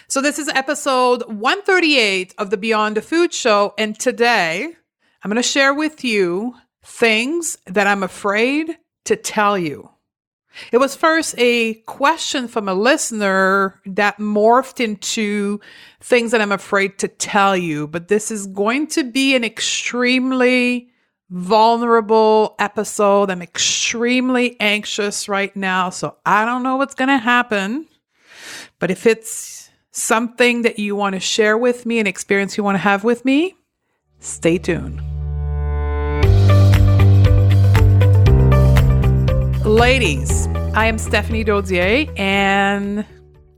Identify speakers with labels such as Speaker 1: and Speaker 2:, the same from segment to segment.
Speaker 1: So this is episode 138 of the Beyond the Food Show. And today I'm going to share with you things that I'm afraid to tell you. It was first a question from a listener that morphed into things that I'm afraid to tell you. But this is going to be an extremely vulnerable episode. I'm extremely anxious right now, so I don't know what's going to happen. But if it's something that you want to share with me, an experience you want to have with me, stay tuned. Ladies, I am Stephanie Dodier, and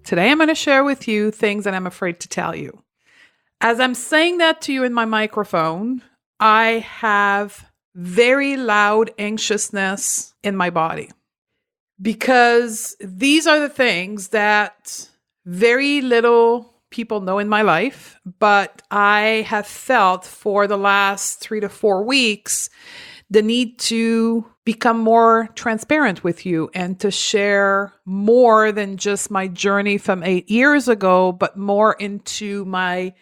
Speaker 1: today I'm going to share with you things that I'm afraid to tell you. As I'm saying that to you in my microphone, I have very loud anxiousness in my body because these are the things that very little people know in my life, but I have felt for the last 3 to 4 weeks the need to become more transparent with you and to share more than just my journey from 8 years ago, but more into my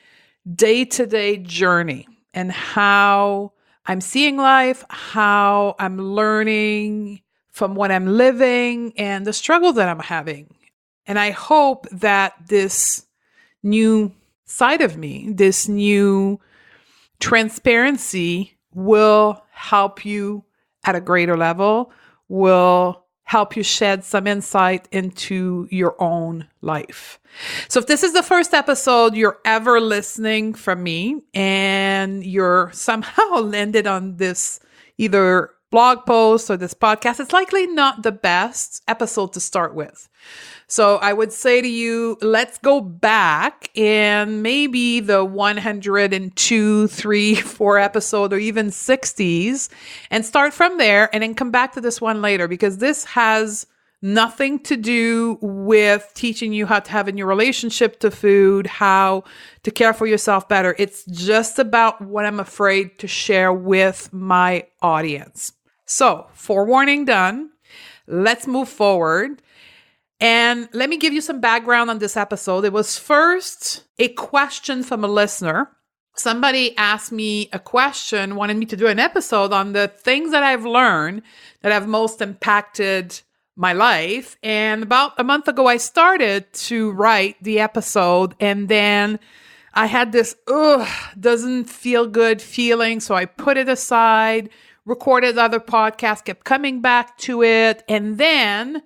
Speaker 1: day-to-day journey and how I'm seeing life, how I'm learning from what I'm living and the struggle that I'm having. And I hope that this new side of me, this new transparency will help you at a greater level, will help you shed some insight into your own life. So if this is the first episode you're ever listening from me and you're somehow landed on this either blog post or this podcast, it's likely not the best episode to start with. So I would say to you, let's go back in maybe the 102, 3, 4 episode or even 60s and start from there and then come back to this one later because this has nothing to do with teaching you how to have in your relationship to food, how to care for yourself better. It's just about what I'm afraid to share with my audience. So, forewarning done, let's move forward. And let me give you some background on this episode. It was first a question from a listener. Somebody asked me a question, wanted me to do an episode on the things that I've learned that have most impacted my life. And about a month ago, I started to write the episode. And then I had this, doesn't feel good feeling. So I put it aside, recorded other podcasts, kept coming back to it. And then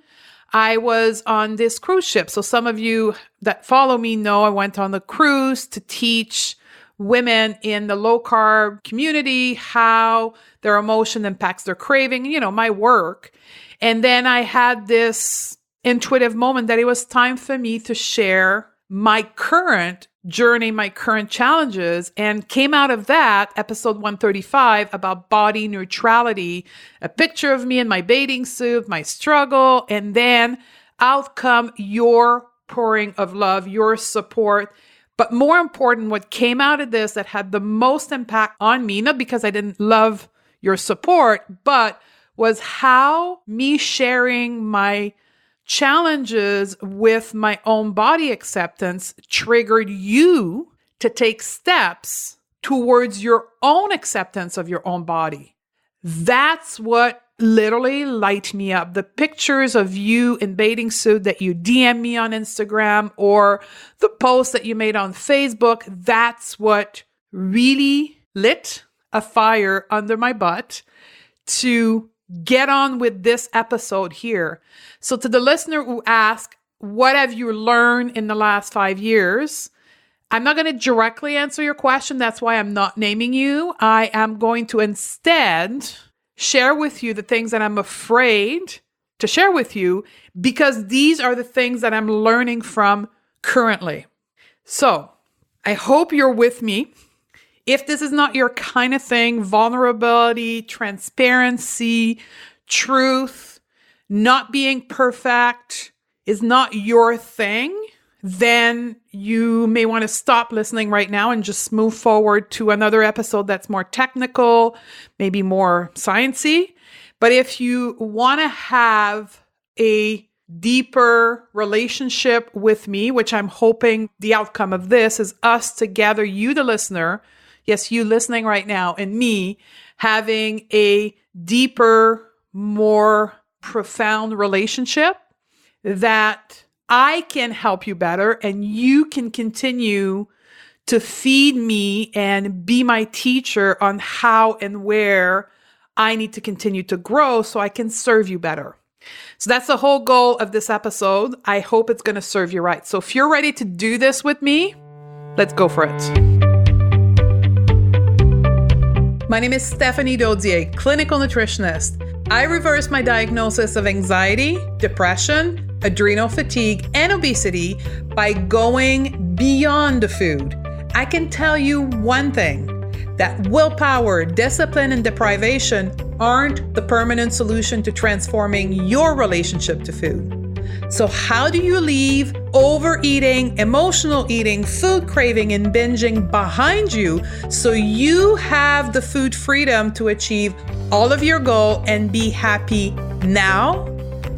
Speaker 1: I was on this cruise ship. So some of you that follow me know I went on the cruise to teach women in the low carb community how their emotion impacts their craving, my work. And then I had this intuitive moment that it was time for me to share my current journey, my current challenges, and came out of that episode 135 about body neutrality, a picture of me in my bathing suit, my struggle, and then out come your pouring of love, your support. But more important, what came out of this that had the most impact on me, not because I didn't love your support, but was how me sharing my challenges with my own body acceptance triggered you to take steps towards your own acceptance of your own body. That's what literally light me up. The pictures of you in bathing suit that you DM me on Instagram or the post that you made on Facebook, that's what really lit a fire under my butt to get on with this episode here. So to the listener who asked, what have you learned in the last 5 years? I'm not going to directly answer your question. That's why I'm not naming you. I am going to instead share with you the things that I'm afraid to share with you because these are the things that I'm learning from currently. So I hope you're with me. If this is not your kind of thing, vulnerability, transparency, truth, not being perfect is not your thing, then you may want to stop listening right now and just move forward to another episode that's more technical, maybe more sciencey. But if you want to have a deeper relationship with me, which I'm hoping the outcome of this is us together, you, the listener, yes, you listening right now, and me having a deeper, more profound relationship that I can help you better and you can continue to feed me and be my teacher on how and where I need to continue to grow so I can serve you better. So that's the whole goal of this episode. I hope it's going to serve you right. So if you're ready to do this with me, let's go for it. My name is Stephanie Dodier, clinical nutritionist. I reversed my diagnosis of anxiety, depression, adrenal fatigue, and obesity by going beyond the food. I can tell you one thing, that willpower, discipline, and deprivation aren't the permanent solution to transforming your relationship to food. So how do you leave overeating, emotional eating, food craving, and binging behind you so you have the food freedom to achieve all of your goal and be happy now?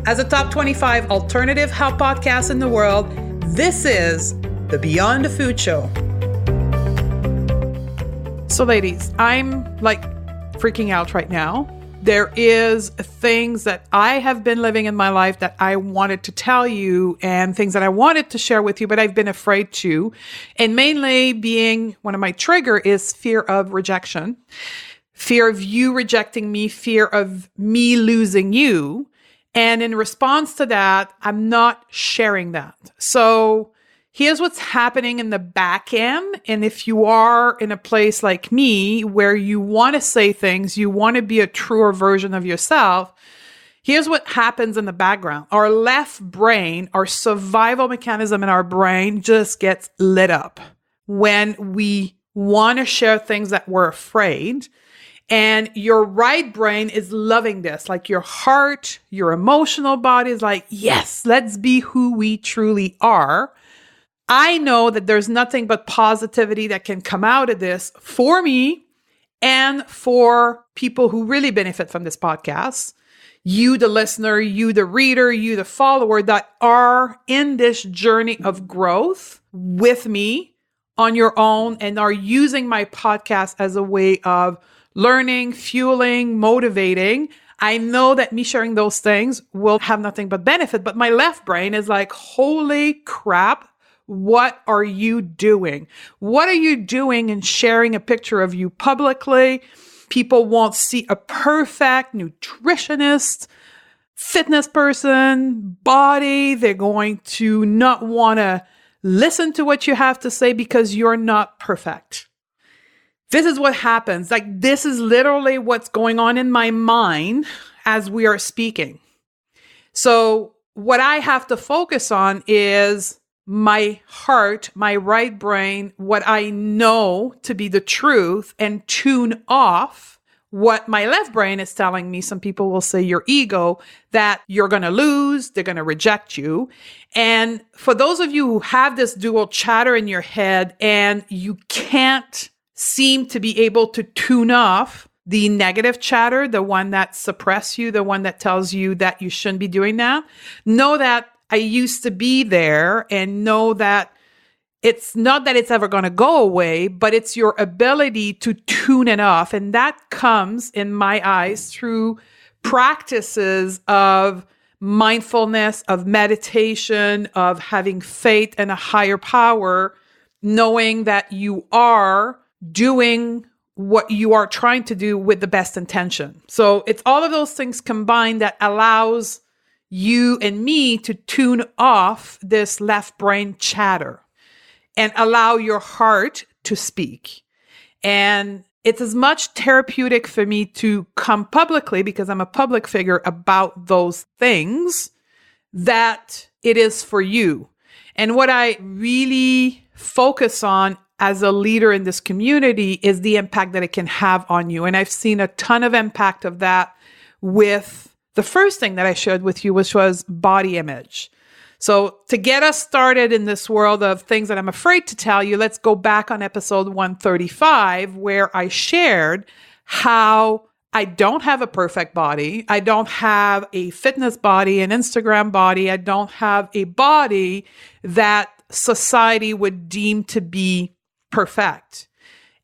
Speaker 1: As a top 25 alternative health podcast in the world, this is the Beyond the Food Show. So ladies, I'm like freaking out right now. There is things that I have been living in my life that I wanted to tell you and things that I wanted to share with you, but I've been afraid to. And mainly being one of my trigger is fear of rejection, fear of you rejecting me, fear of me losing you. And in response to that, I'm not sharing that. So here's what's happening in the back end. And if you are in a place like me where you want to say things, you want to be a truer version of yourself, here's what happens in the background. Our left brain, our survival mechanism in our brain just gets lit up when we want to share things that we're afraid. And your right brain is loving this, like your heart, your emotional body is like, yes, let's be who we truly are. I know that there's nothing but positivity that can come out of this for me and for people who really benefit from this podcast. You, the listener, you, the reader, you, the follower that are in this journey of growth with me on your own and are using my podcast as a way of learning, fueling, motivating. I know that me sharing those things will have nothing but benefit, but my left brain is like, holy crap. What are you doing? What are you doing in sharing a picture of you publicly? People won't see a perfect nutritionist, fitness person, body. They're going to not want to listen to what you have to say because you're not perfect. This is what happens. Like, this is literally what's going on in my mind as we are speaking. So what I have to focus on is my heart, my right brain, what I know to be the truth, and tune off what my left brain is telling me. Some people will say your ego, that you're going to lose, they're going to reject you. And for those of you who have this dual chatter in your head and you can't seem to be able to tune off the negative chatter, the one that suppresses you, the one that tells you that you shouldn't be doing that, know that I used to be there, and know that it's not that it's ever going to go away, but it's your ability to tune it off. And that comes, in my eyes, through practices of mindfulness, of meditation, of having faith in a higher power, knowing that you are doing what you are trying to do with the best intention. So it's all of those things combined that allows you and me to tune off this left brain chatter and allow your heart to speak. And it's as much therapeutic for me to come publicly, because I'm a public figure, about those things that it is for you. And what I really focus on as a leader in this community is the impact that it can have on you. And I've seen a ton of impact of that with the first thing that I shared with you, which was body image. So to get us started in this world of things that I'm afraid to tell you, let's go back on episode 135, where I shared how I don't have a perfect body. I don't have a fitness body, an Instagram body. I don't have a body that society would deem to be perfect.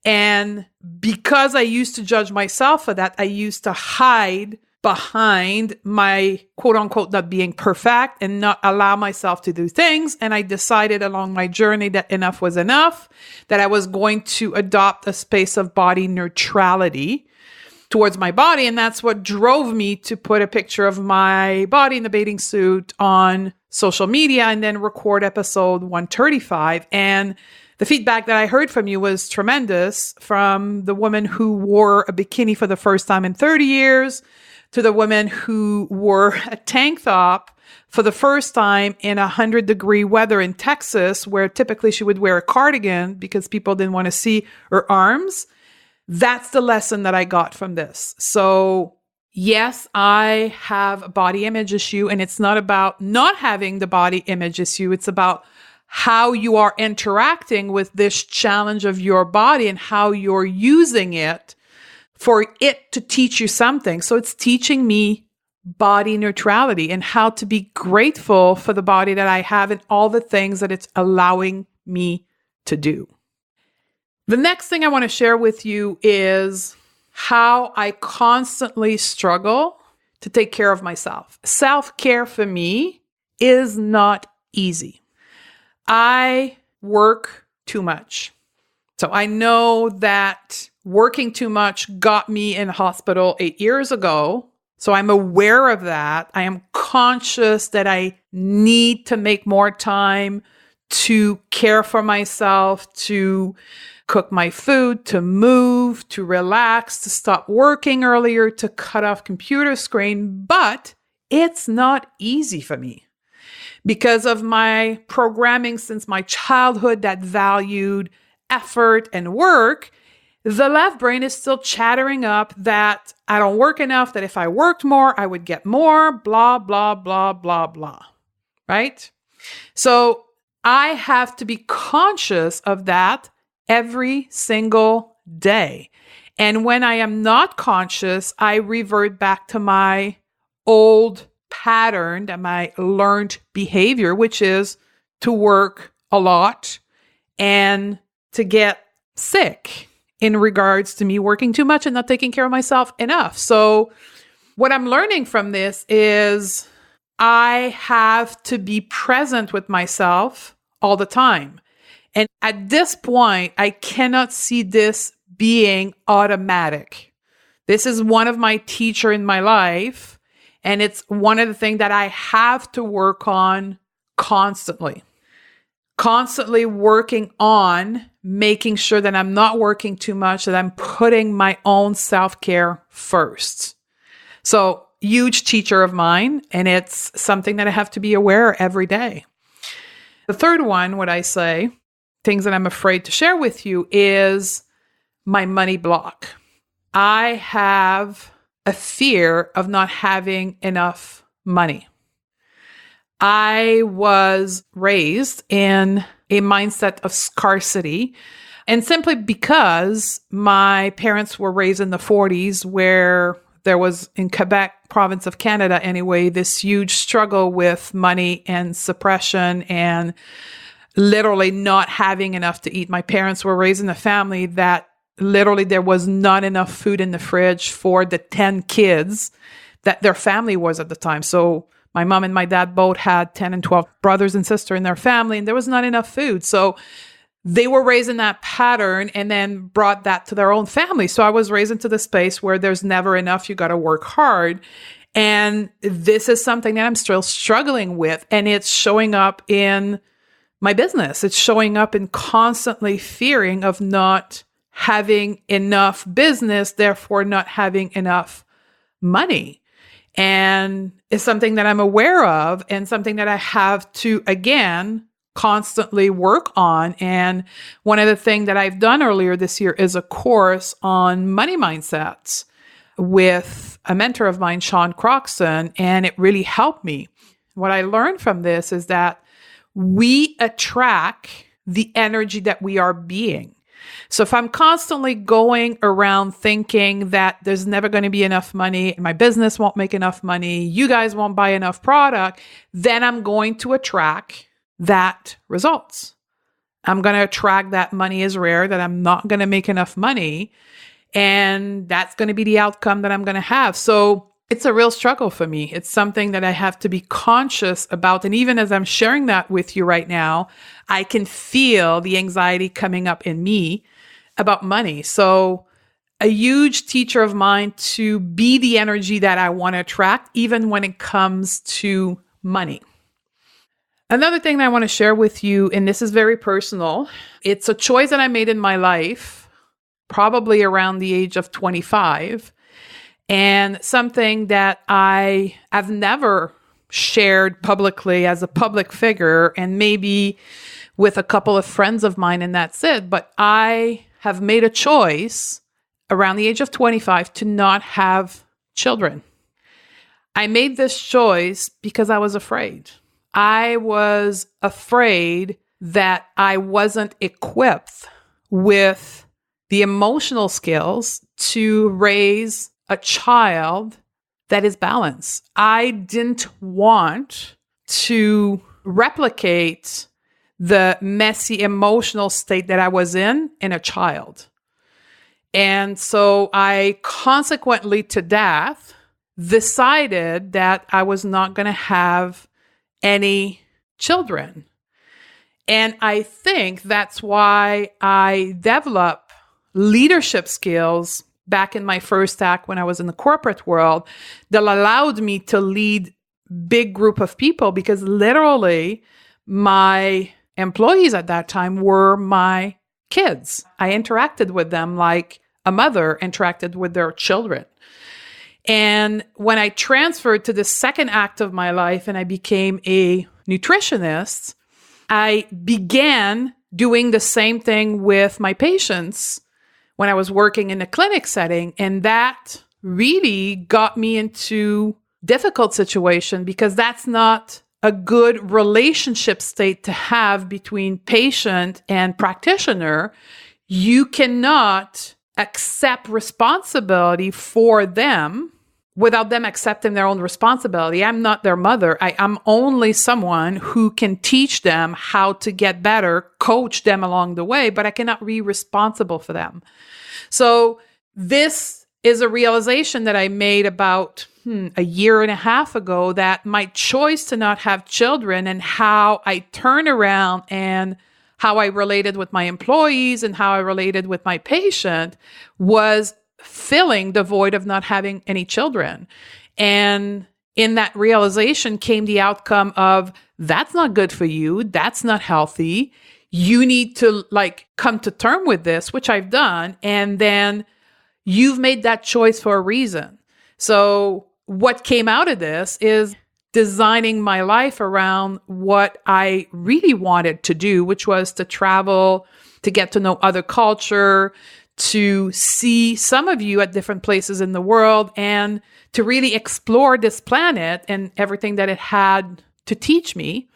Speaker 1: And because I used to judge myself for that, I used to hide behind my quote unquote not being perfect and not allow myself to do things. And I decided along my journey that enough was enough, that I was going to adopt a space of body neutrality towards my body. And that's what drove me to put a picture of my body in the bathing suit on social media and then record episode 135. And the feedback that I heard from you was tremendous, from the woman who wore a bikini for the first time in 30 years to the woman who wore a tank top for the first time in 100-degree weather in Texas, where typically she would wear a cardigan because people didn't want to see her arms. That's the lesson that I got from this. So yes, I have a body image issue, and it's not about not having the body image issue. It's about how you are interacting with this challenge of your body and how you're using it for it to teach you something. So it's teaching me body neutrality and how to be grateful for the body that I have and all the things that it's allowing me to do. The next thing I want to share with you is how I constantly struggle to take care of myself. Self-care for me is not easy. I work too much. So I know that working too much got me in hospital 8 years ago. So I'm aware of that. I am conscious that I need to make more time to care for myself, to cook my food, to move, to relax, to stop working earlier, to cut off computer screen. But it's not easy for me because of my programming since my childhood that valued effort and work. The left brain is still chattering up that I don't work enough, that if I worked more, I would get more, blah, blah, blah, blah, blah, right? So I have to be conscious of that every single day. And when I am not conscious, I revert back to my old pattern and my learned behavior, which is to work a lot and to get sick in regards to me working too much and not taking care of myself enough. So what I'm learning from this is I have to be present with myself all the time. And at this point, I cannot see this being automatic. This is one of my teachers in my life, and it's one of the things that I have to work on constantly working on making sure that I'm not working too much, that I'm putting my own self-care first. So huge teacher of mine, and it's something that I have to be aware every day. The third one, what I say, things that I'm afraid to share with you, is my money block. I have a fear of not having enough money. I was raised in a mindset of scarcity, and simply because my parents were raised in the 40s, where there was, in Quebec, province of Canada anyway, this huge struggle with money and suppression and literally not having enough to eat. My parents were raised in a family that literally there was not enough food in the fridge for the 10 kids that their family was at the time. So my mom and my dad both had 10 and 12 brothers and sisters in their family, and there was not enough food. So they were raised in that pattern and then brought that to their own family. So I was raised into the space where there's never enough. You got to work hard. And this is something that I'm still struggling with. And it's showing up in my business. It's showing up in constantly fearing of not having enough business, therefore not having enough money. And it's something that I'm aware of and something that I have to, again, constantly work on. And one of the things that I've done earlier this year is a course on money mindsets with a mentor of mine, Sean Croxton, and it really helped me. What I learned from this is that we attract the energy that we are being. So if I'm constantly going around thinking that there's never going to be enough money, my business won't make enough money, you guys won't buy enough product, then I'm going to attract that results. I'm going to attract that money is rare, that I'm not going to make enough money. And that's going to be the outcome that I'm going to have. So it's a real struggle for me. It's something that I have to be conscious about. And even as I'm sharing that with you right now, I can feel the anxiety coming up in me about money. So a huge teacher of mine to be the energy that I want to attract, even when it comes to money. Another thing that I want to share with you, and this is very personal, it's a choice that I made in my life, probably around the age of 25, and something that I have never shared publicly as a public figure, and maybe with a couple of friends of mine, and that's it. But I have made a choice around the age of 25 to not have children. I made this choice because I was afraid. I was afraid that I wasn't equipped with the emotional skills to raise a child that is balanced. I didn't want to replicate the messy emotional state that I was in a child. And so I consequently to that decided that I was not going to have any children. And I think that's why I developed leadership skills back in my first act when I was in the corporate world that allowed me to lead big group of people, because literally my employees at that time were my kids. I interacted with them like a mother interacted with their children. And when I transferred to the second act of my life and I became a nutritionist, I began doing the same thing with my patients when I was working in a clinic setting. And that really got me into difficult situation, because that's not a good relationship state to have between patient and practitioner. You cannot accept responsibility for them without them accepting their own responsibility. I'm not their mother. I'm only someone who can teach them how to get better, coach them along the way, but I cannot be responsible for them. So this is a realization that I made about a year and a half ago, that my choice to not have children and how I turned around and how I related with my employees and how I related with my patient was filling the void of not having any children. And in that realization came the outcome of, that's not good for you. That's not healthy. You need to come to term with this, which I've done. And then you've made that choice for a reason. So what came out of this is designing my life around what I really wanted to do, which was to travel, to get to know other culture, to see some of you at different places in the world, and to really explore this planet and everything that it had to teach me.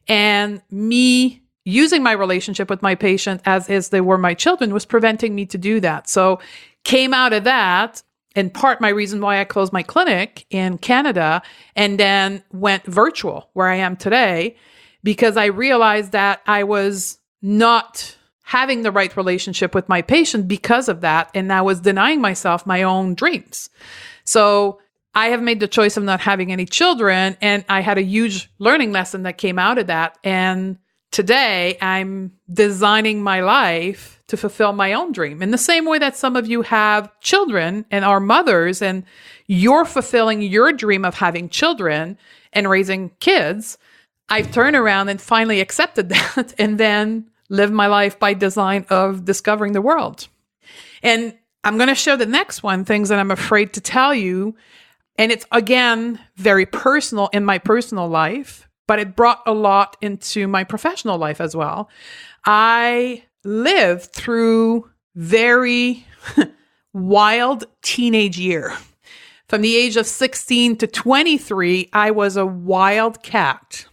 Speaker 1: And me using my relationship with my patient as if they were my children was preventing me to do that. So came out of that, in part my reason why I closed my clinic in Canada and then went virtual where I am today, because I realized that I was not having the right relationship with my patient because of that. And I was denying myself my own dreams. So I have made the choice of not having any children. And I had a huge learning lesson that came out of that. And today I'm designing my life to fulfill my own dream. In the same way that some of you have children and are mothers, and you're fulfilling your dream of having children and raising kids, I've turned around and finally accepted that and then lived my life by design of discovering the world. And I'm going to share the next one, things that I'm afraid to tell you. And it's, again, very personal in my personal life, but it brought a lot into my professional life as well. I lived through very wild teenage year. From the age of 16 to 23, I was a wild cat.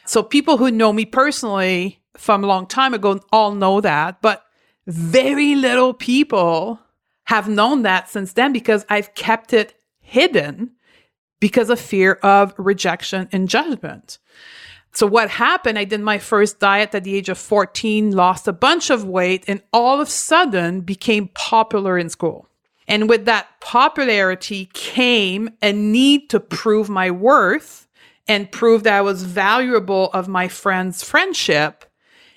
Speaker 1: So people who know me personally from a long time ago all know that. But very little people have known that since then because I've kept it hidden because of fear of rejection and judgment. So what happened, I did my first diet at the age of 14, lost a bunch of weight, and all of a sudden became popular in school. And with that popularity came a need to prove my worth and prove that I was valuable of my friends' friendship.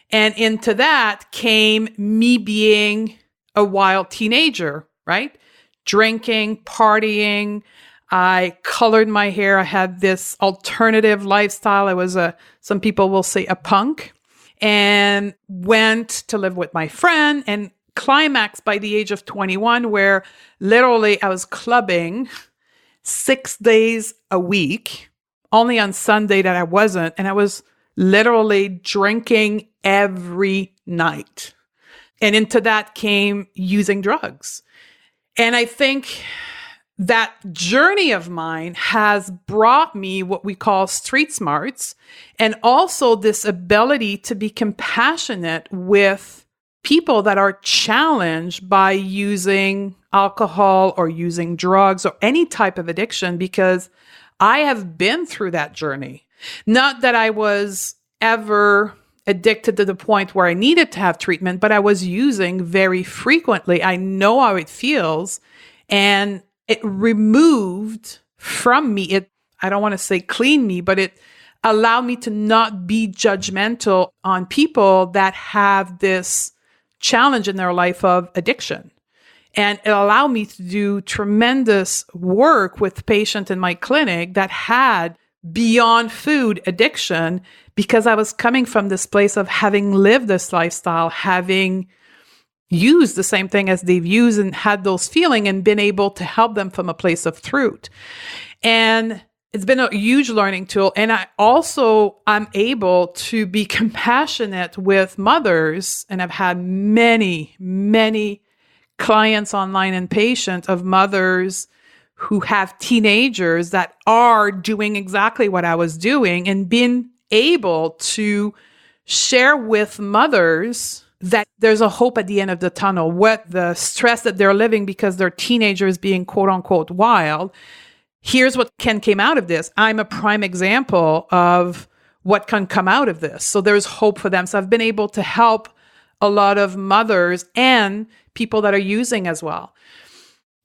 Speaker 1: And into that came me being a wild teenager, right? Drinking, partying. I colored my hair. I had this alternative lifestyle. I was some people will say a punk, and went to live with my friend and climaxed by the age of 21, where literally I was clubbing 6 days a week, only on Sunday that I wasn't. And I was literally drinking every night. And into that came using drugs. And I think that journey of mine has brought me what we call street smarts, and also this ability to be compassionate with people that are challenged by using alcohol or using drugs or any type of addiction, because I have been through that journey. Not that I was ever addicted to the point where I needed to have treatment, but I was using very frequently. I know how it feels, and it removed from me, I don't want to say clean me, but it allowed me to not be judgmental on people that have this challenge in their life of addiction. And it allowed me to do tremendous work with patients in my clinic that had beyond food addiction, because I was coming from this place of having lived this lifestyle, having used the same thing as they've used and had those feelings, and been able to help them from a place of truth. And it's been a huge learning tool. And I'm able to be compassionate with mothers. And I've had many, many clients online and patients of mothers who have teenagers that are doing exactly what I was doing, and being able to share with mothers that there's a hope at the end of the tunnel, what the stress that they're living because their teenagers being quote unquote wild. Here's what came out of this. I'm a prime example of what can come out of this. So there's hope for them. So I've been able to help a lot of mothers and people that are using as well.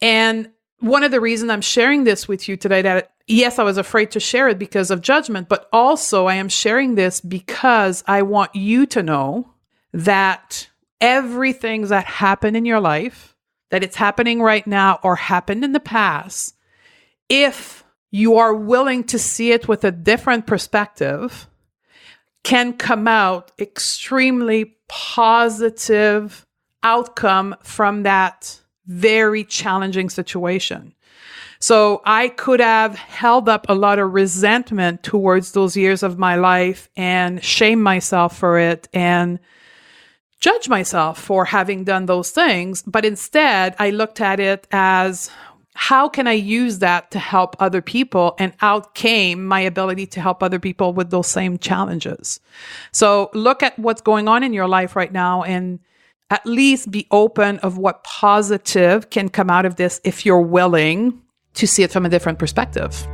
Speaker 1: And one of the reasons I'm sharing this with you today, that yes, I was afraid to share it because of judgment, but also I am sharing this because I want you to know that everything that happened in your life, that it's happening right now or happened in the past, if you are willing to see it with a different perspective, can come out extremely positive outcome from that very challenging situation. So I could have held up a lot of resentment towards those years of my life and shame myself for it and judge myself for having done those things. But instead, I looked at it as, how can I use that to help other people? And out came my ability to help other people with those same challenges. So look at what's going on in your life right now, and at least be open of what positive can come out of this if you're willing to see it from a different perspective.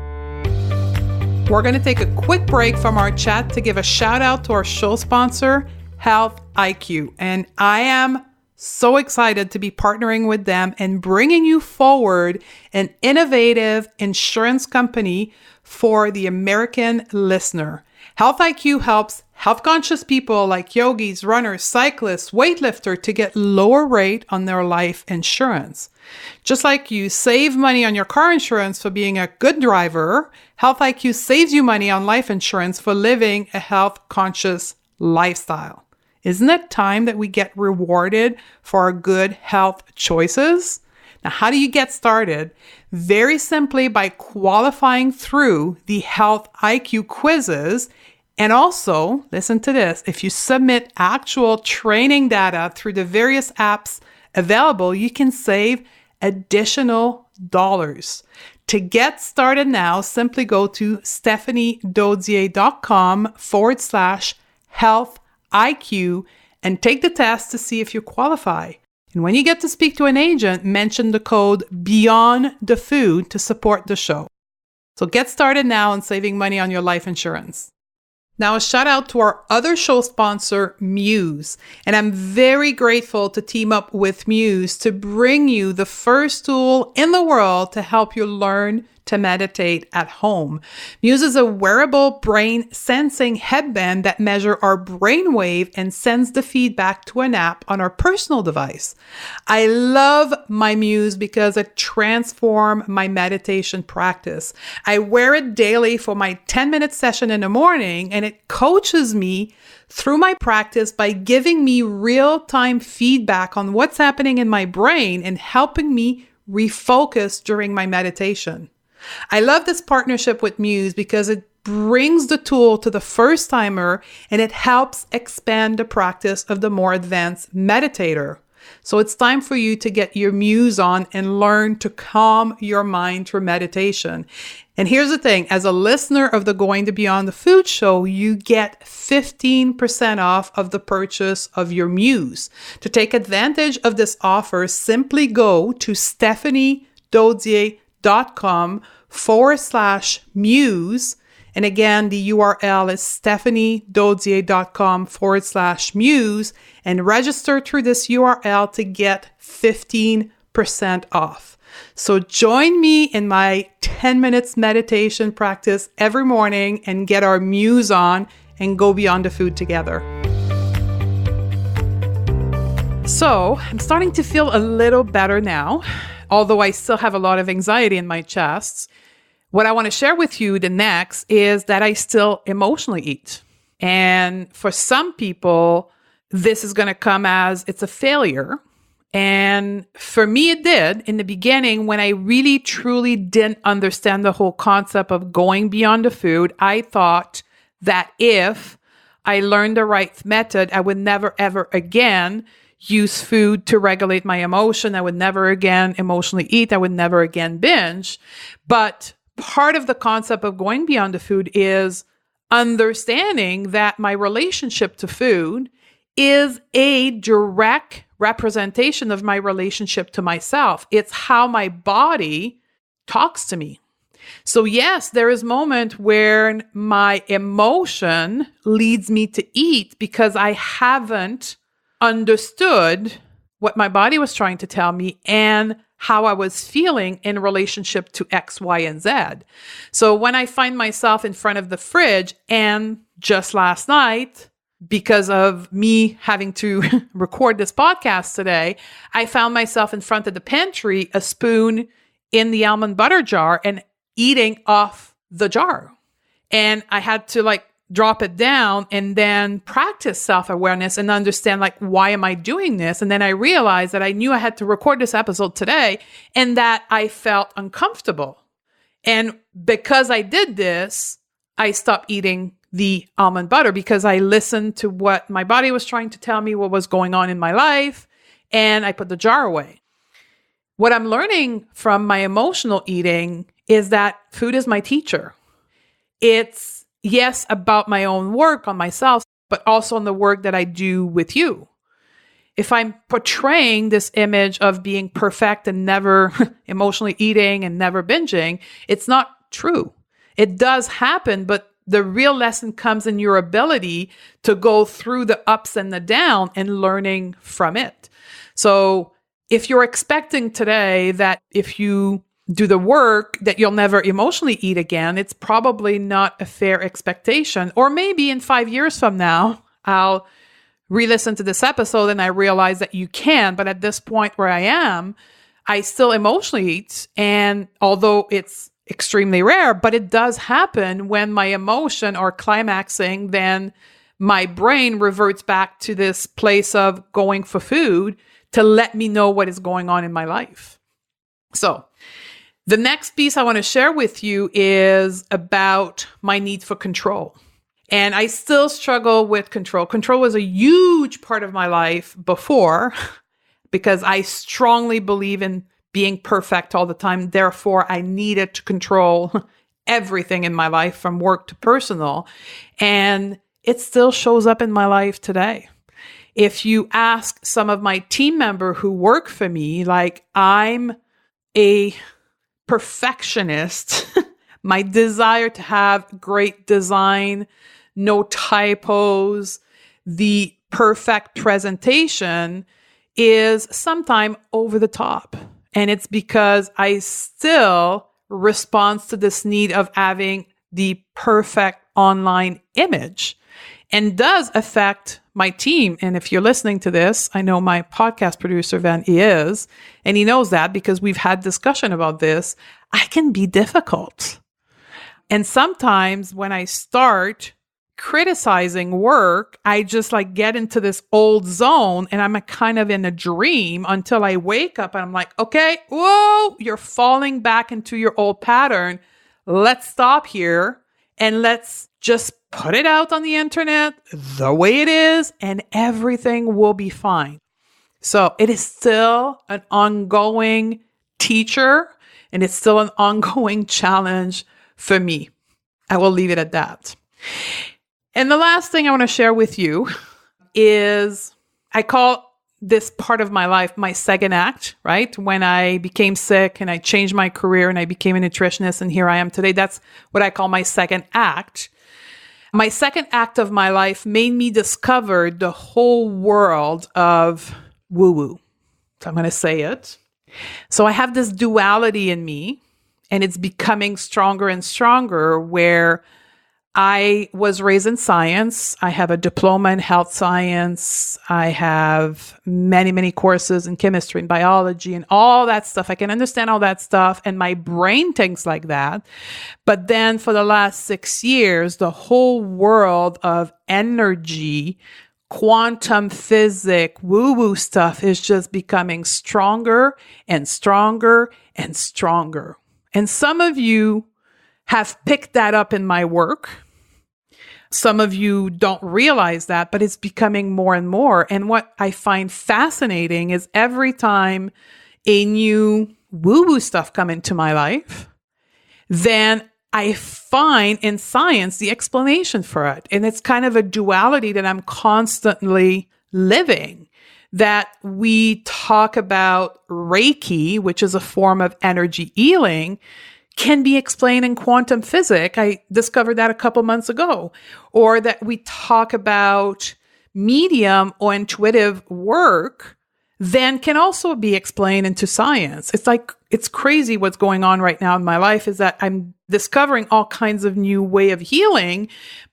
Speaker 1: We're going to take a quick break from our chat to give a shout out to our show sponsor, Health IQ. And I am so excited to be partnering with them and bringing you forward an innovative insurance company for the American listener. Health IQ helps health-conscious people like yogis, runners, cyclists, weightlifters to get lower rate on their life insurance. Just like you save money on your car insurance for being a good driver, Health IQ saves you money on life insurance for living a health-conscious lifestyle. Isn't it time that we get rewarded for our good health choices? Now, how do you get started? Very simply by qualifying through the Health IQ quizzes. And also, listen to this, if you submit actual training data through the various apps available, you can save additional dollars. To get started now, simply go to stephaniedodier.com/health IQ and take the test to see if you qualify. And when you get to speak to an agent, mention the code Beyond the Food to support the show. So get started now on saving money on your life insurance. Now, a shout out to our other show sponsor, Muse. And I'm very grateful to team up with Muse to bring you the first tool in the world to help you learn to meditate at home. Muse is a wearable brain sensing headband that measures our brainwave and sends the feedback to an app on our personal device. I love my Muse because it transformed my meditation practice. I wear it daily for my 10-minute session in the morning, and it coaches me through my practice by giving me real-time feedback on what's happening in my brain and helping me refocus during my meditation. I love this partnership with Muse because it brings the tool to the first timer and it helps expand the practice of the more advanced meditator. So it's time for you to get your Muse on and learn to calm your mind through meditation. And here's the thing, as a listener of the Going to Beyond the Food show, you get 15% off of the purchase of your Muse. To take advantage of this offer, simply go to stephaniedodier.com/muse. And again, the URL is stephaniedodier.com/muse and register through this URL to get 15% off. So join me in my 10 minutes meditation practice every morning and get our Muse on and go beyond the food together. So I'm starting to feel a little better now, although I still have a lot of anxiety in my chest. What I want to share with you the next is that I still emotionally eat. And for some people, this is going to come as it's a failure. And for me, it did in the beginning when I really, truly didn't understand the whole concept of going beyond the food. I thought that if I learned the right method, I would never, ever again use food to regulate my emotion. I would never again emotionally eat. I would never again binge. But part of the concept of going beyond the food is understanding that my relationship to food is a direct representation of my relationship to myself. It's how my body talks to me. So yes, there is a moment where my emotion leads me to eat because I haven't understood what my body was trying to tell me and how I was feeling in relationship to X, Y, and Z. So when I find myself in front of the fridge, and just last night, because of me having to record this podcast today, I found myself in front of the pantry, a spoon in the almond butter jar and eating off the jar. And I had to drop it down and then practice self-awareness and understand why am I doing this? And then I realized that I knew I had to record this episode today and that I felt uncomfortable. And because I did this, I stopped eating the almond butter because I listened to what my body was trying to tell me, what was going on in my life, and I put the jar away. What I'm learning from my emotional eating is that food is my teacher. It's, yes, about my own work on myself, but also on the work that I do with you. If I'm portraying this image of being perfect and never emotionally eating and never binging, it's not true. It does happen, but the real lesson comes in your ability to go through the ups and the downs and learning from it. So if you're expecting today that if you do the work that you'll never emotionally eat again, it's probably not a fair expectation. Or maybe in 5 years from now, I'll re-listen to this episode and I realize that you can. But at this point where I am, I still emotionally eat. And although it's extremely rare, but it does happen when my emotion are climaxing, then my brain reverts back to this place of going for food to let me know what is going on in my life. So the next piece I want to share with you is about my need for control. And I still struggle with control. Control was a huge part of my life before because I strongly believe in being perfect all the time. Therefore, I needed to control everything in my life from work to personal. And it still shows up in my life today. If you ask some of my team members who work for me, like I'm a perfectionist, my desire to have great design, no typos, the perfect presentation is sometimes over the top. And it's because I still respond to this need of having the perfect online image and does affect my team. And if you're listening to this, I know my podcast producer, Van, is, and he knows that because we've had discussion about this. I can be difficult. And sometimes when I start criticizing work, I just like get into this old zone and I'm kind of in a dream until I wake up and I'm like, okay, whoa, you're falling back into your old pattern. Let's stop here and let's just put it out on the internet the way it is and everything will be fine. So it is still an ongoing teacher and it's still an ongoing challenge for me. I will leave it at that. And the last thing I want to share with you is I call this part of my life my second act, right? When I became sick and I changed my career and I became a nutritionist and here I am today, that's what I call my second act. My second act of my life made me discover the whole world of woo-woo. So I'm going to say it. So I have this duality in me and it's becoming stronger and stronger where I was raised in science. I have a diploma in health science. I have many, many courses in chemistry and biology and all that stuff. I can understand all that stuff and my brain thinks like that. But then for the last 6 years, the whole world of energy, quantum physics, woo-woo stuff is just becoming stronger and stronger and stronger. And some of you have picked that up in my work. Some of you don't realize that, but it's becoming more and more. And what I find fascinating is every time a new woo-woo stuff come into my life, then I find in science the explanation for it. And it's kind of a duality that I'm constantly living. That we talk about Reiki, which is a form of energy healing, can be explained in quantum physics. I discovered that a couple months ago. Or that we talk about medium or intuitive work, then can also be explained into science. It's crazy what's going on right now in my life is that I'm discovering all kinds of new way of healing,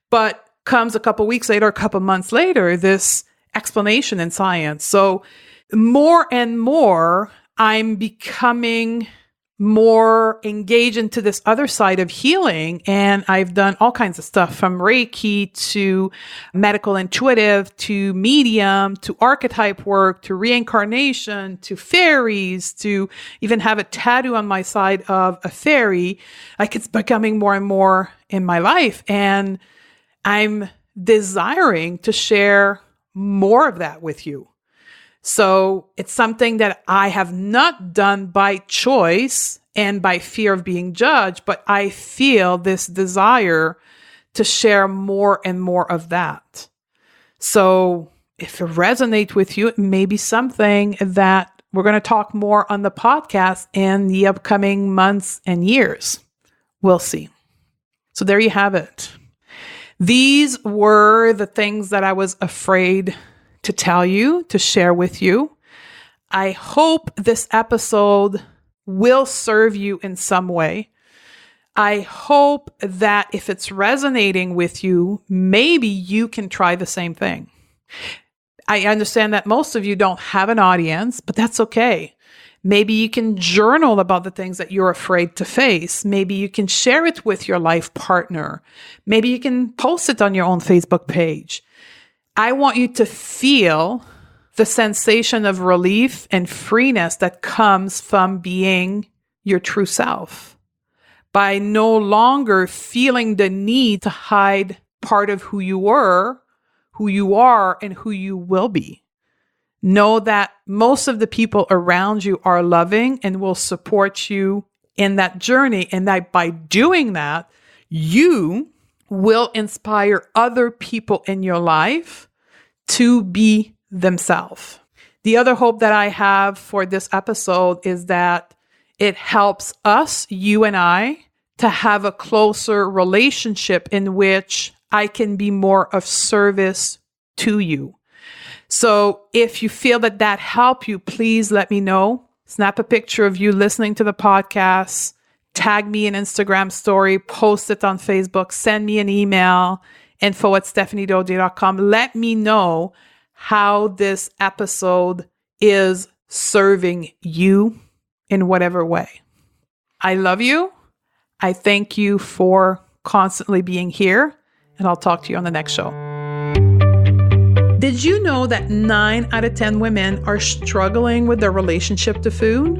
Speaker 1: but comes a couple weeks later, a couple months later, this explanation in science. So more and more, I'm becoming more engaged into this other side of healing. And I've done all kinds of stuff from Reiki to medical intuitive to medium to archetype work to reincarnation to fairies to even have a tattoo on my side of a fairy. Like it's becoming more and more in my life. And I'm desiring to share more of that with you. So it's something that I have not done by choice and by fear of being judged, but I feel this desire to share more and more of that. So if it resonates with you, it may be something that we're going to talk more on the podcast in the upcoming months and years. We'll see. So there you have it. These were the things that I was afraid to tell you, to share with you. I hope this episode will serve you in some way. I hope that if it's resonating with you, maybe you can try the same thing. I understand that most of you don't have an audience, but that's okay. Maybe you can journal about the things that you're afraid to face. Maybe you can share it with your life partner. Maybe you can post it on your own Facebook page. I want you to feel the sensation of relief and freeness that comes from being your true self. By no longer feeling the need to hide part of who you were, who you are, and who you will be. Know that most of the people around you are loving and will support you in that journey. And that by doing that, you will inspire other people in your life to be themselves. The other hope that I have for this episode is that it helps us, you and I, to have a closer relationship in which I can be more of service to you. So if you feel that that helped you, please let me know. Snap a picture of you listening to the podcast, tag me in Instagram story, post it on Facebook, send me an email, info@stephaniedodier.com. Let me know how this episode is serving you in whatever way. I love you. I thank you for constantly being here, and I'll talk to you on the next show. Did you know that 9 out of 10 women are struggling with their relationship to food?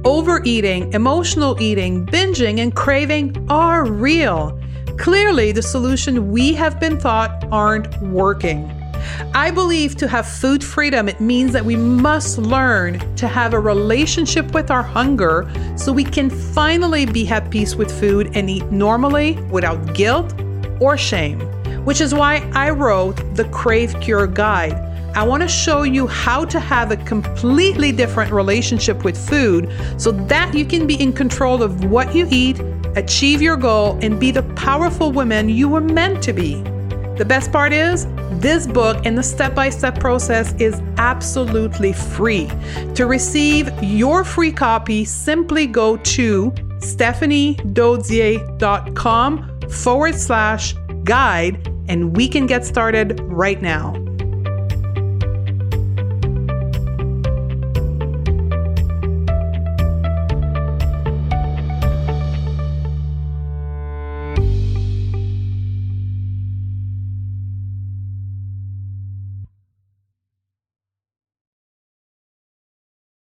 Speaker 1: Overeating, emotional eating, binging, and craving are real. Clearly, the solution we have been taught aren't working. I believe to have food freedom, it means that we must learn to have a relationship with our hunger so we can finally be at peace with food and eat normally without guilt or shame, which is why I wrote the Crave Cure Guide. I want to show you how to have a completely different relationship with food so that you can be in control of what you eat, achieve your goal, and be the powerful woman you were meant to be. The best part is, this book and the step-by-step process is absolutely free. To receive your free copy, simply go to stephaniedodier.com/guide and we can get started right now.